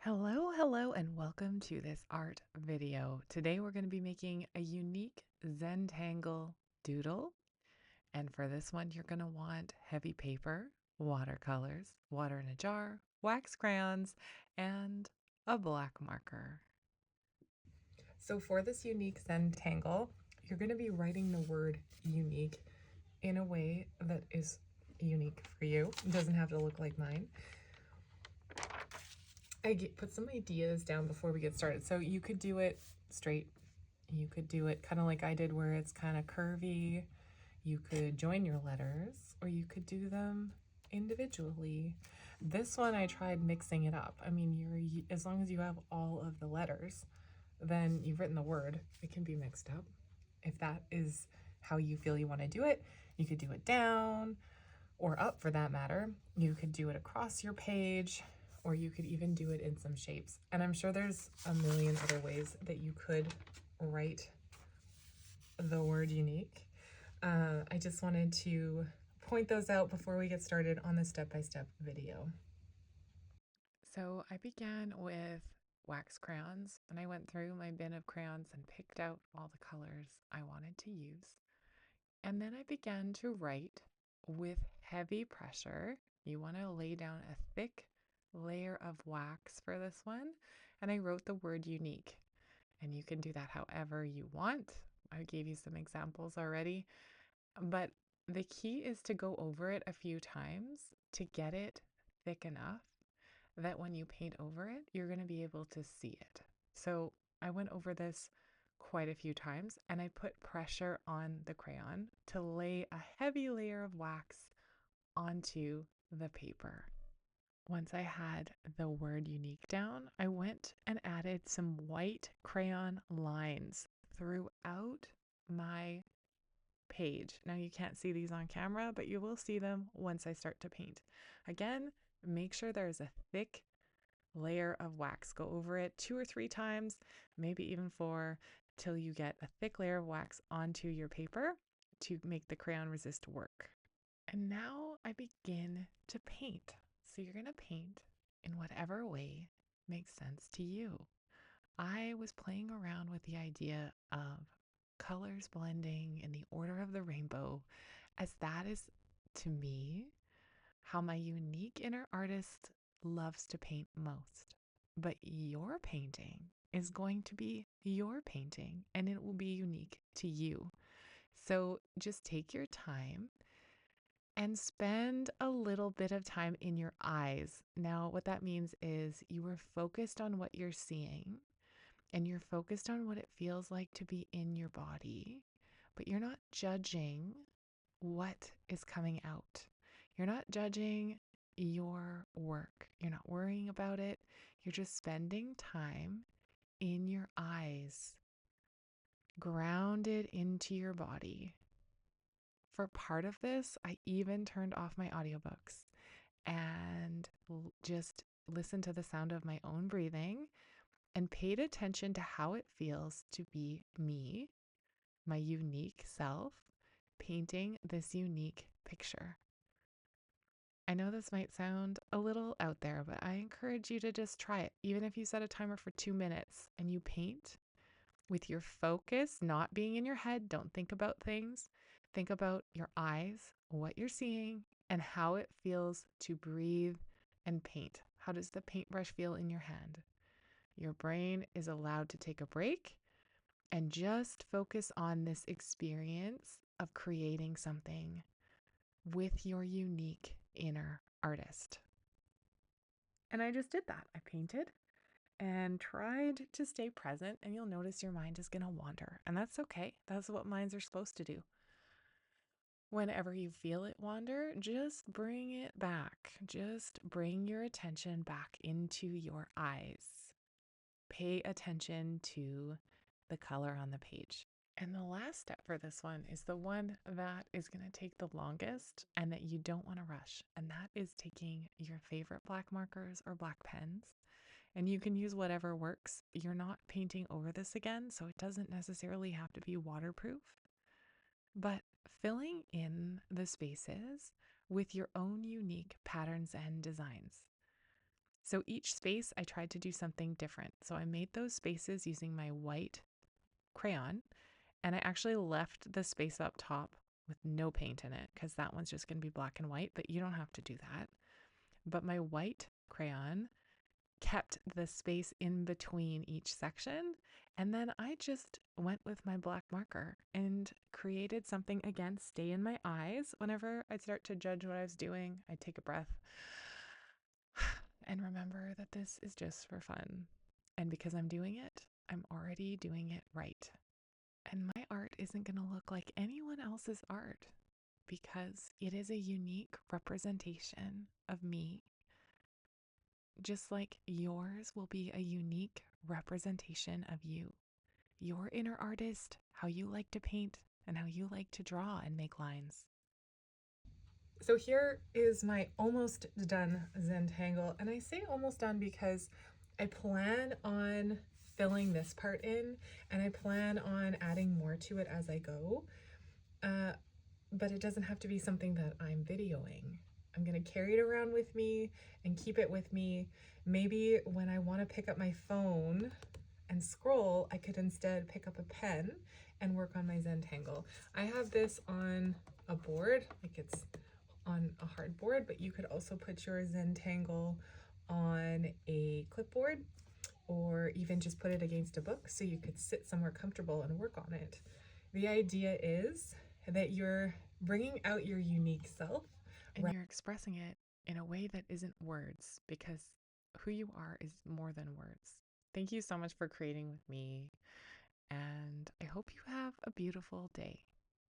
Hello, and welcome to this art video. Today we're going to be making a unique Zentangle doodle. And for this one, you're going to want heavy paper, watercolors, water in a jar, wax crayons, and a black marker. So for this unique Zentangle, you're going to be writing the word unique in a way that is unique for you. It doesn't have to look like mine. Put some ideas down before we get started. So you could do it straight. You could do it kind of like I did where it's kind of curvy. You could join your letters or you could do them individually. This one I tried mixing it up. I mean, as long as you have all of the letters, then you've written the word. It can be mixed up. If that is how you feel you want to do it, you could do it down or up for that matter. You could do it across your page, or you could even do it in some shapes. And I'm sure there's a million other ways that you could write the word unique. I just wanted to point those out before we get started on the step-by-step video. So I began with wax crayons, and I went through my bin of crayons and picked out all the colors I wanted to use. And then I began to write with heavy pressure. You want to lay down a thick layer of wax for this one. And I wrote the word unique. And you can do that however you want. I gave you some examples already. But the key is to go over it a few times to get it thick enough that when you paint over it, you're going to be able to see it. So I went over this quite a few times and I put pressure on the crayon to lay a heavy layer of wax onto the paper. Once I had the word unique down, I went and added some white crayon lines throughout my page. Now you can't see these on camera, but you will see them once I start to paint. Again, make sure there's a thick layer of wax. Go over it 2 or 3 times, maybe even 4, till you get a thick layer of wax onto your paper to make the crayon resist work. And now I begin to paint. So you're going to paint in whatever way makes sense to you. I was playing around with the idea of colors blending in the order of the rainbow, as that is, to me, how my unique inner artist loves to paint most. But your painting is going to be your painting and it will be unique to you. So just take your time and spend a little bit of time in your eyes. Now, what that means is you are focused on what you're seeing and you're focused on what it feels like to be in your body, but you're not judging what is coming out. You're not judging your work. You're not worrying about it. You're just spending time in your eyes, grounded into your body. For part of this, I even turned off my audiobooks and just listened to the sound of my own breathing and paid attention to how it feels to be me, my unique self, painting this unique picture. I know this might sound a little out there, but I encourage you to just try it. Even if you set a timer for 2 minutes and you paint with your focus not being in your head, don't think about things. Think about your eyes, what you're seeing, and how it feels to breathe and paint. How does the paintbrush feel in your hand? Your brain is allowed to take a break and just focus on this experience of creating something with your unique inner artist. And I just did that. I painted and tried to stay present, and you'll notice your mind is going to wander. And that's okay. That's what minds are supposed to do. Whenever you feel it wander, just bring it back. Just bring your attention back into your eyes. Pay attention to the color on the page. And the last step for this one is the one that is going to take the longest and that you don't want to rush. And that is taking your favorite black markers or black pens. And you can use whatever works. You're not painting over this again, so it doesn't necessarily have to be waterproof. But filling in the spaces with your own unique patterns and designs. So each space I tried to do something different. So I made those spaces using my white crayon, and I actually left the space up top with no paint in it because that one's just going to be black and white, but you don't have to do that. But my white crayon kept the space in between each section. And then I just went with my black marker and created something. Again, stay in my eyes. Whenever I'd start to judge what I was doing, I'd take a breath and remember that this is just for fun. And because I'm doing it, I'm already doing it right. And my art isn't going to look like anyone else's art because it is a unique representation of me, just like yours will be a unique representation of you, your inner artist, how you like to paint, and how you like to draw and make lines. So here is my almost done Zentangle, and I say almost done because I plan on filling this part in, and I plan on adding more to it as I go, but it doesn't have to be something that I'm videoing. I'm gonna carry it around with me and keep it with me. Maybe when I wanna pick up my phone and scroll, I could instead pick up a pen and work on my Zentangle. I have this on a board, like it's on a hard board, but you could also put your Zentangle on a clipboard or even just put it against a book so you could sit somewhere comfortable and work on it. The idea is that you're bringing out your unique self and you're expressing it in a way that isn't words, because who you are is more than words. Thank you so much for creating with me, and I hope you have a beautiful day.